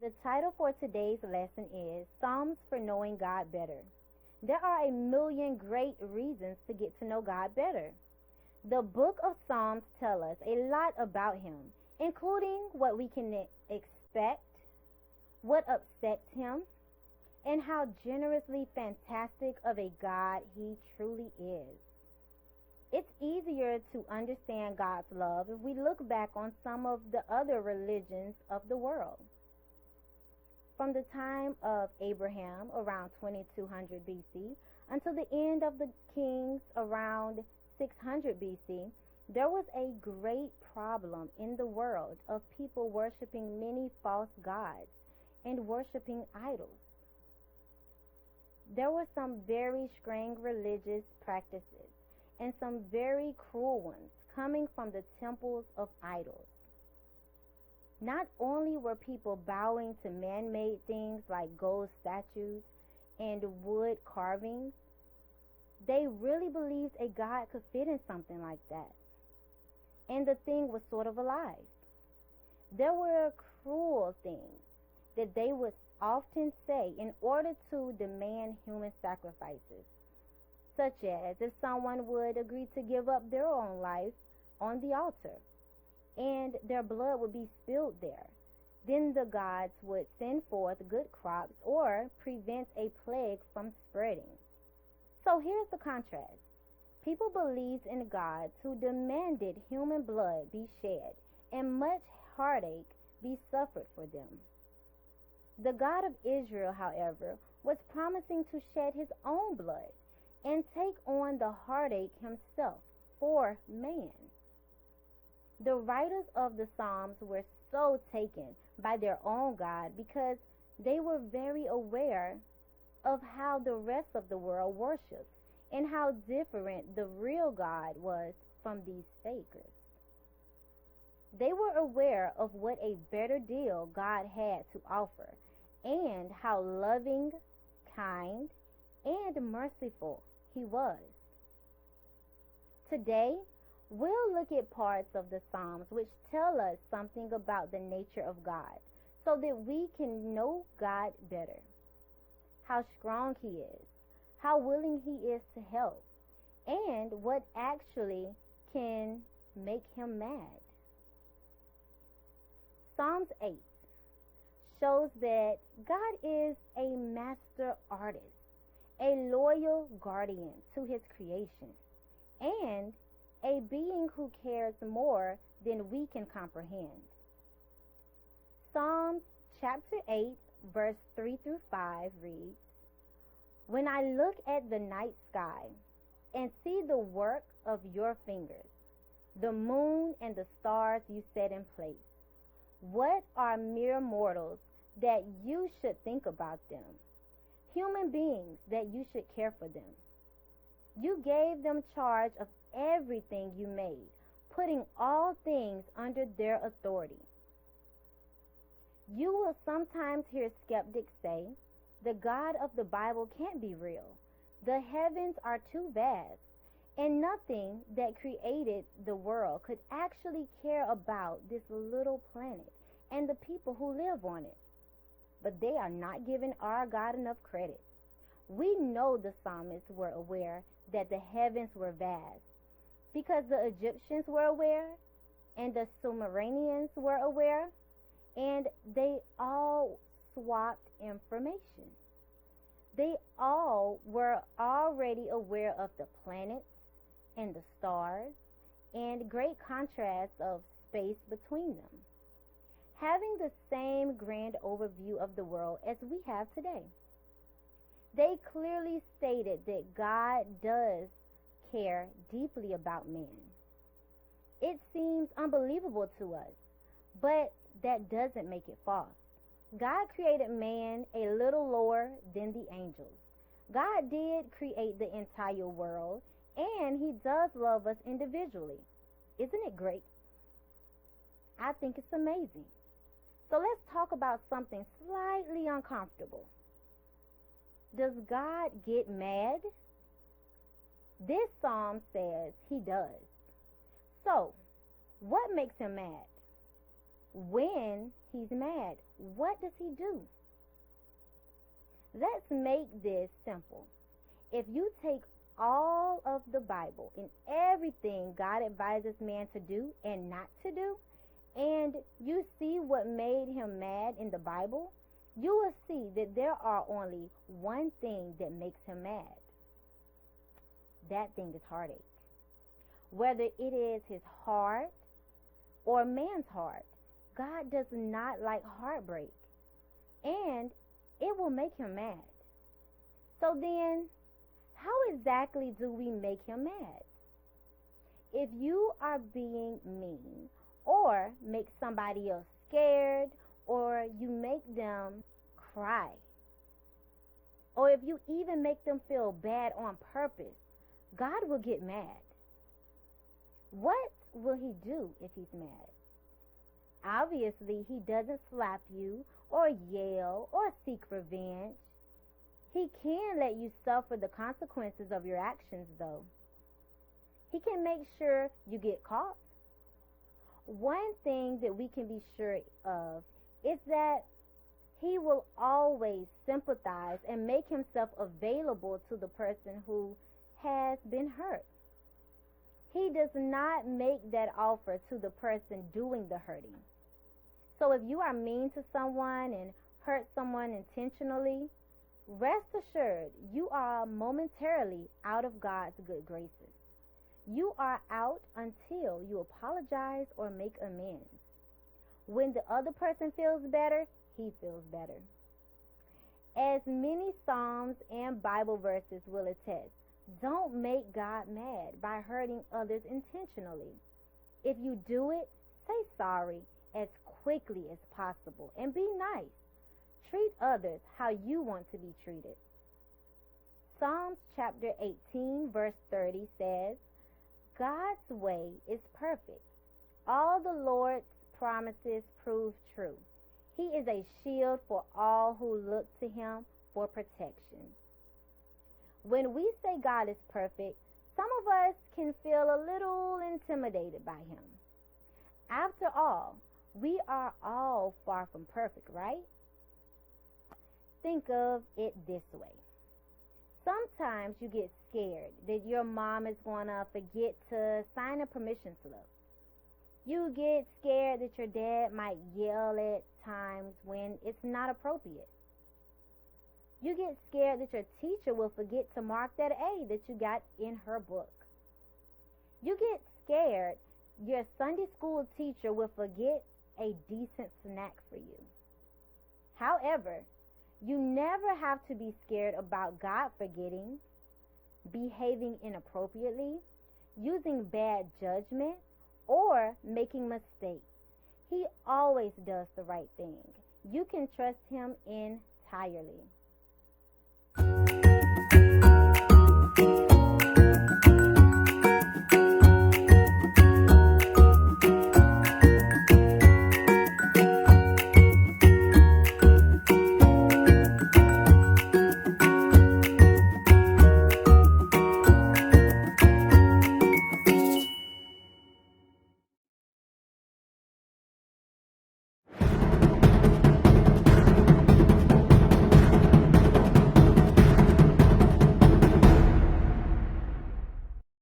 The title for today's lesson is Psalms for Knowing God Better. There are a million great reasons to get to know God better. The book of Psalms tells us a lot about Him, including what we can expect, what upsets Him, and how generously fantastic of a God He truly is. It's easier to understand God's love if we look back on some of the other religions of the world. From the time of Abraham around 2200 BC until the end of the kings around 600 BC, there was a great problem in the world of people worshiping many false gods and worshiping idols. There were some very strange religious practices and some very cruel ones coming from the temples of idols. Not only were people bowing to man-made things like gold statues and wood carvings, they really believed a god could fit in something like that. And the thing was sort of alive. There were cruel things that they would often say in order to demand human sacrifices, such as if someone would agree to give up their own life on the altar, and their blood would be spilled there. Then the gods would send forth good crops or prevent a plague from spreading. So here's the contrast. People believed in gods who demanded human blood be shed and much heartache be suffered for them. The God of Israel, however, was promising to shed his own blood and take on the heartache himself for man. The writers of the Psalms were so taken by their own God because they were very aware of how the rest of the world worships and how different the real God was from these fakers. They were aware of what a better deal God had to offer and how loving, kind, and merciful He was. Today, we'll look at parts of the Psalms which tell us something about the nature of God so that we can know God better. How strong He is, how willing He is to help, and what actually can make Him mad. Psalms 8 shows that God is a master artist, a loyal guardian to His creation, and a being who cares more than we can comprehend. Psalms chapter 8, verse 3 through 5 reads, "When I look at the night sky and see the work of your fingers, the moon and the stars you set in place, what are mere mortals that you should think about them? Human beings that you should care for them. You gave them charge of everything you made, putting all things under their authority." You will sometimes hear skeptics say, the God of the Bible can't be real. The heavens are too vast, and nothing that created the world could actually care about this little planet and the people who live on it. But they are not giving our God enough credit. We know the psalmists were aware that the heavens were vast, because the Egyptians were aware, and the Sumerians were aware, and they all swapped information. They all were already aware of the planets and the stars, and great contrast of space between them, having the same grand overview of the world as we have today. They clearly stated that God does care deeply about man. It seems unbelievable to us, but that doesn't make it false. God created man a little lower than the angels. God did create the entire world, and He does love us individually. Isn't it great? I think it's amazing. So let's talk about something slightly uncomfortable. Does God get mad? This psalm says He does. So, what makes Him mad? when he's mad. What does he do? Let's make this simple. If you take all of the Bible and everything God advises man to do and not to do, and you see what made him mad in the Bible, you will see that there are only one thing that makes him mad. That thing is heartache. Whether it is his heart or man's heart, God does not like heartbreak, and it will make him mad. So then, how exactly do we make him mad? If you are being mean, or make somebody else scared, or you make them cry, or if you even make them feel bad on purpose, God will get mad. What will he do if he's mad? Obviously, he doesn't slap you or yell or seek revenge. He can let you suffer the consequences of your actions, though. He can make sure you get caught. One thing that we can be sure of is that he will always sympathize and make himself available to the person who has been hurt. He does not make that offer to the person doing the hurting. So if you are mean to someone and hurt someone intentionally, rest assured you are momentarily out of God's good graces. You are out until you apologize or make amends. When the other person feels better, he feels better. As many Psalms and Bible verses will attest, don't make God mad by hurting others intentionally. If you do it, say sorry as quickly as possible and be nice. Treat others how you want to be treated. Psalms chapter 18 verse 30 says, God's way is perfect. All the Lord's promises prove true. He is a shield for all who look to him for protection. When we say God is perfect, some of us can feel a little intimidated by him. After all, we are all far from perfect, right? Think of it this way. Sometimes you get scared that your mom is going to forget to sign a permission slip. You get scared that your dad might yell at times when it's not appropriate. You get scared that your teacher will forget to mark that A that you got in her book. You get scared your Sunday school teacher will forget a decent snack for you. However, you never have to be scared about God forgetting, behaving inappropriately, using bad judgment, or making mistakes. He always does the right thing. You can trust him entirely.